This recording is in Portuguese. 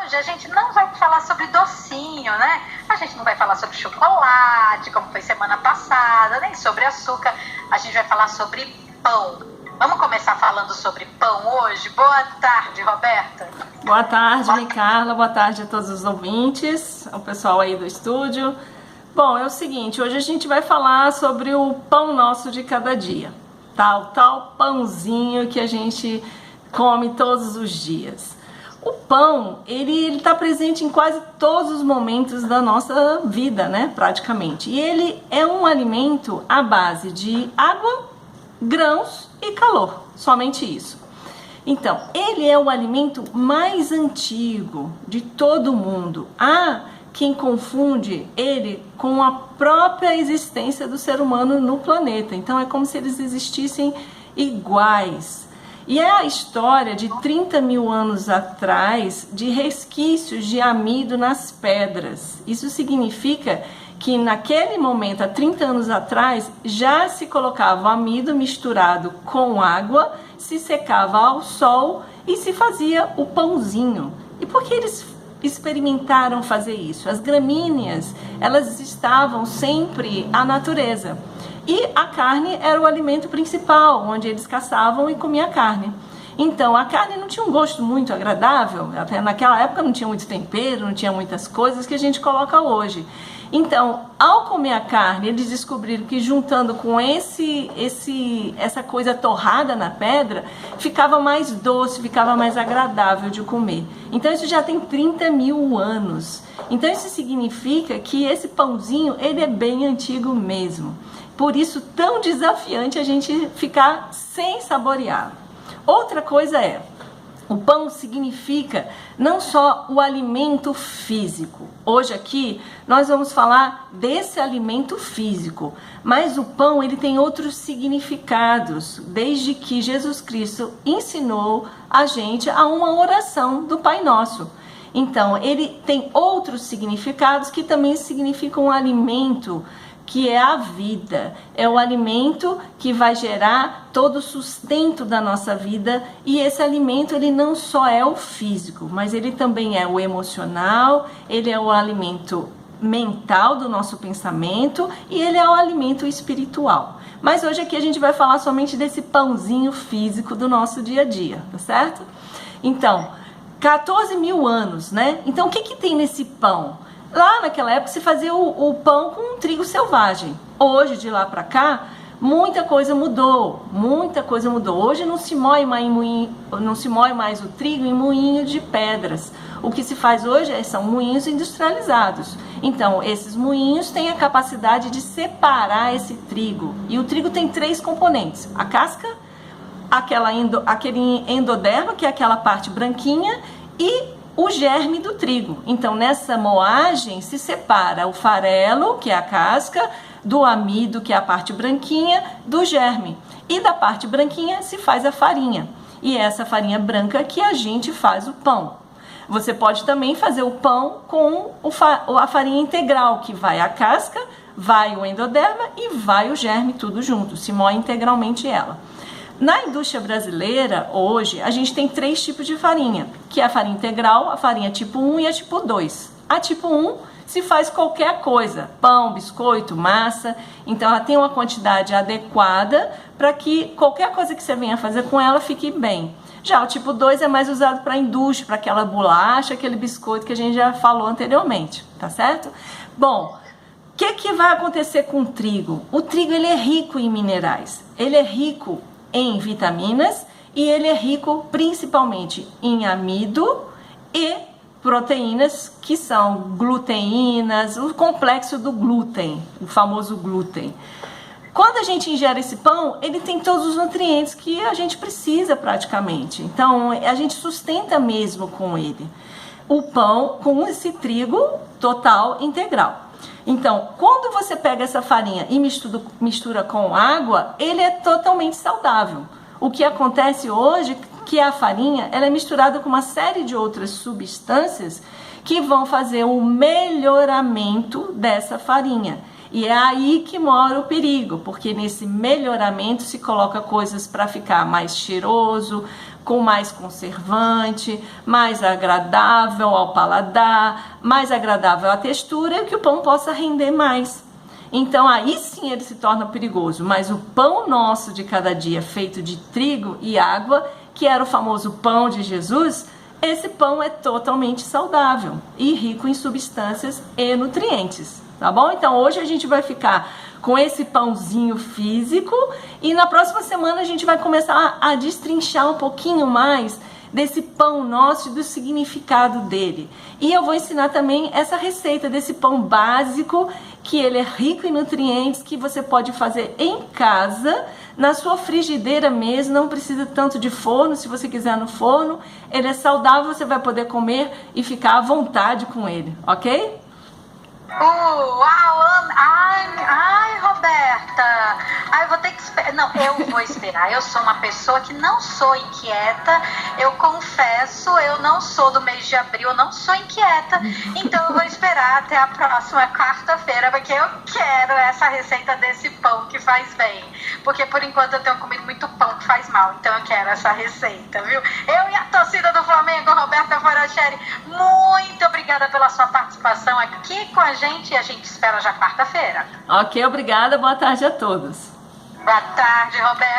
hoje a gente não vai falar sobre docinho, né? A gente não vai falar sobre chocolate, como foi semana passada, nem sobre açúcar. A gente vai falar sobre pão. Vamos começar falando sobre pão hoje? Boa tarde, Roberta. Boa tarde, Carla. Boa tarde a todos os ouvintes, ao pessoal aí do estúdio. Bom, é o seguinte, hoje a gente vai falar sobre o pão nosso de cada dia. Tal pãozinho que a gente come todos os dias. O pão, ele está presente em quase todos os momentos da nossa vida, né? Praticamente. E ele é um alimento à base de água, grãos e calor. Somente isso. Então, ele é o alimento mais antigo de todo o mundo. Há quem confunde ele com a própria existência do ser humano no planeta. Então, é como se eles existissem iguais. E é a história de 30 mil anos atrás de resquícios de amido nas pedras. Isso significa que naquele momento, há 30 anos atrás, já se colocava amido misturado com água, se secava ao sol e se fazia o pãozinho. E por que eles experimentaram fazer isso? As gramíneas, elas estavam sempre à natureza. E a carne era o alimento principal, onde eles caçavam e comiam carne. Então, a carne não tinha um gosto muito agradável, até naquela época não tinha muito tempero, não tinha muitas coisas que a gente coloca hoje. Então, ao comer a carne, eles descobriram que juntando com essa coisa torrada na pedra, ficava mais doce, ficava mais agradável de comer. Então, isso já tem 30 mil anos. Então, isso significa que esse pãozinho, ele é bem antigo mesmo. Por isso, tão desafiante a gente ficar sem saborear. Outra coisa é, o pão significa não só o alimento físico. Hoje aqui nós vamos falar desse alimento físico, mas o pão ele tem outros significados, desde que Jesus Cristo ensinou a gente a uma oração do Pai Nosso. Então, ele tem outros significados que também significam um alimento, que é a vida, é o alimento que vai gerar todo o sustento da nossa vida, e esse alimento ele não só é o físico, mas ele também é o emocional, ele é o alimento mental do nosso pensamento e ele é o alimento espiritual. Mas hoje aqui a gente vai falar somente desse pãozinho físico do nosso dia a dia, tá certo? Então, 14 mil anos, né? Então o que tem nesse pão? Lá naquela época se fazia o pão com trigo selvagem. Hoje, de lá para cá, muita coisa mudou. Hoje não se moe mais o trigo em moinho de pedras. O que se faz hoje são moinhos industrializados. Então, esses moinhos têm a capacidade de separar esse trigo. E o trigo tem 3 componentes: a casca, aquele endoderma, que é aquela parte branquinha, e o germe do trigo. Então, nessa moagem se separa o farelo, que é a casca, do amido, que é a parte branquinha, do germe. E da parte branquinha se faz a farinha. E é essa farinha branca que a gente faz o pão. Você pode também fazer o pão com a farinha integral, que vai a casca, vai o endoderma e vai o germe, tudo junto. Se moe integralmente ela. Na indústria brasileira, hoje, a gente tem 3 tipos de farinha, que é a farinha integral, a farinha tipo 1 e a tipo 2. A tipo 1 se faz qualquer coisa, pão, biscoito, massa, então ela tem uma quantidade adequada para que qualquer coisa que você venha fazer com ela fique bem. Já o tipo 2 é mais usado para a indústria, para aquela bolacha, aquele biscoito que a gente já falou anteriormente, tá certo? Bom, o que vai acontecer com o trigo? O trigo ele é rico em minerais, ele é rico em vitaminas e ele é rico principalmente em amido e proteínas, que são gluteínas, o complexo do glúten, o famoso glúten. Quando a gente ingere esse pão, ele tem todos os nutrientes que a gente precisa praticamente. Então, a gente sustenta mesmo com ele. O pão com esse trigo total integral. Então, quando você pega essa farinha e mistura com água, ele é totalmente saudável. O que acontece hoje é que a farinha ela é misturada com uma série de outras substâncias que vão fazer o melhoramento dessa farinha. E é aí que mora o perigo, porque nesse melhoramento se coloca coisas para ficar mais cheiroso, com mais conservante, mais agradável ao paladar, mais agradável à textura, e que o pão possa render mais. Então aí sim ele se torna perigoso, mas o pão nosso de cada dia, feito de trigo e água, que era o famoso pão de Jesus, esse pão é totalmente saudável e rico em substâncias e nutrientes, tá bom? Então hoje a gente vai ficar com esse pãozinho físico e na próxima semana a gente vai começar a destrinchar um pouquinho mais desse pão nosso e do significado dele. E eu vou ensinar também essa receita desse pão básico, que ele é rico em nutrientes, que você pode fazer em casa, na sua frigideira mesmo, não precisa tanto de forno, se você quiser no forno, ele é saudável, você vai poder comer e ficar à vontade com ele, ok? Uau! Ai, Roberta! Ai, eu vou ter que esperar. Não, eu vou esperar. Eu sou uma pessoa que não sou inquieta. Eu confesso, eu não sou do mês de abril, eu não sou inquieta. Então eu vou esperar até a próxima quarta-feira, porque eu quero essa receita desse pão que faz bem. Porque por enquanto eu tenho comido muito pão que faz mal. Então eu quero essa receita, viu? Eu e a torcida do Flamengo, Roberta Foracheri, muito obrigada pela sua participação aqui com a gente e a gente espera já quarta-feira. Ok, obrigada. Boa tarde a todos. Boa tarde, Roberta.